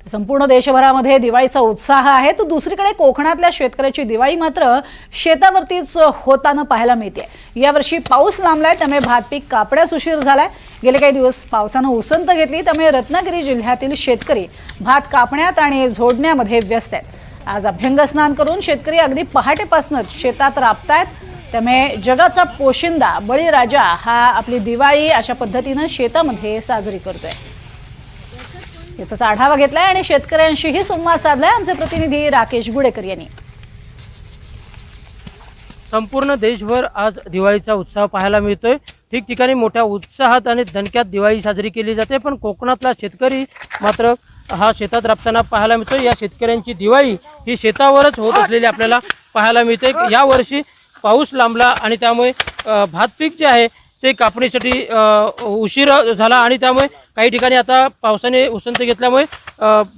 संपूर्ण देशभरामध्ये दिवाळीचा उत्साह आहे, तो दुसरीकडे कोकणातल्या शेतकऱ्याची दिवाळी मात्र शेतावरतीच होताना पाहायला मिळते। यावर्षी पाऊस लांबलाय, त्यामुळे भात पीक कापण्यास उशीर झालाय। गेले काही दिवस पावसानं उसंत घेतली, त्यामुळे रत्नागिरी जिल्ह्यातील शेतकरी भात कापण्यात आणि झोडण्यामध्ये व्यस्त आहेत। आज अभ्यंग स्नान करून शेतकरी अगदी पहाटेपासूनच शेतात राबतायत। त्यामुळे जगाचा पोशिंदा बळीराजा हा आपली दिवाळी अशा पद्धतीनं शेतामध्ये साजरी करतोय। याचा आढावा घेतलाय आणि शेतकऱ्यांशीही संवाद साधलाय आमचे प्रतिनिधी राकेश गुडेकर यांनी। संपूर्ण देशभर आज दिवाळीचा उत्साह पाहायला मिळतोय। ठिकठिकाणी मोठ्या उत्साहात आणि दणक्यात दिवाळी साजरी केली जाते, पण कोकणातला शेतकरी मात्र हा शेतात राबताना पाहायला मिळतोय। या शेतकऱ्यांची दिवाळी ही शेतावरच होत असलेली आपल्याला पाहायला मिळते। या वर्षी पाऊस लांबला आणि त्यामुळे भात पीक जे आहे ते कापणीसाठी उशीर झाला आणि त्यामुळे काही ठिकाणी आता पावसाने उसंत घेतल्यामुळे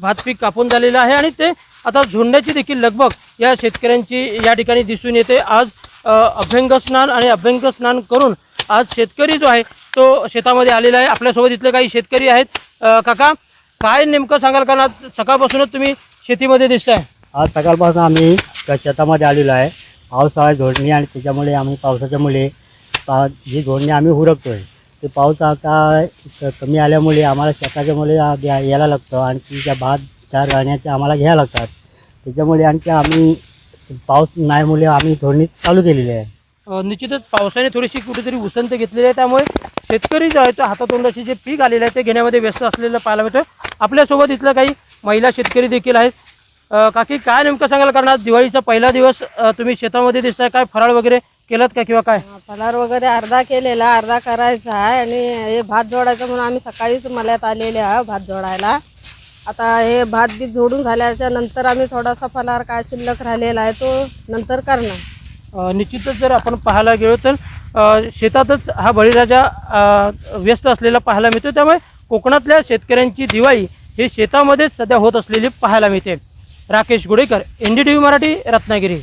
भात पीक कापून झालेलं आहे आणि ते आता झोडण्याची देखील लगबग या शेतकऱ्यांची या ठिकाणी दिसून येते। आज अभ्यंग स्नान आणि अभ्यंग स्नान करून आज शेतकरी जो आहे तो शेतामध्ये आलेला आहे। आपल्यासोबत इथले काही शेतकरी आहेत। काका, काय नेमकं सांगाल? कारण आज सकाळपासूनच तुम्ही शेतीमध्ये दिसताय। आज सकाळपासून आम्ही शेतामध्ये आलेलो आहे। पावसाळा झोडणी आणि त्याच्यामुळे आम्ही पावसाच्यामुळे जी झोडणी आम्ही हुरकतोय ते पाऊस आता कमी आल्यामुळे आम्हाला शेताच्यामुळे यायला लागतं आणि त्या भात चार गाण्याचे आम्हाला घ्यायला लागतात। त्याच्यामुळे आणखी आम्ही पाऊस नाहीमुळे आम्ही झोडणी चालू केलेली आहे। निश्चितच पावसाने थोडीशी कुठेतरी उसंत घेतलेली आहे, त्यामुळे शेतकरी जो आहे तो हातातोंडाशी जे पीक आलेलं आहे ते घेण्यामध्ये व्यस्त असलेलं पाहायला मिळतं। आपल्यासोबत इथलं काही महिला शेतकरी देखील आहेत। काकी, काय नेमकं सांगाल? कारण आज दिवाळीचा पहिला दिवस तुम्ही शेतामध्ये दिसताय, काय फराळ वगैरे केलात का किंवा काय? फराळ वगैरे अर्धा केलेला, अर्धा करायचा आहे आणि हे भात जोडायचं म्हणून आम्ही सकाळीच मळ्यात आलेले आहे भात जोडायला। आता हे भात बी जोडून झाल्याच्या नंतर आम्ही थोडासा फराळ काय शिल्लक राहिलेला आहे तो नंतर करणार। निश्चितच जर आपण पाहायला गेलो तर शेतातच हा बळीराजा व्यस्त असलेला पाहायला मिळतो। त्यामुळे कोकणातल्या शेतकऱ्यांची दिवाळी हे शेतामध्येच सध्या होत असलेली पाहायला मिळते। राकेश गुडेकर, NDTV मराठी, रत्नागिरी।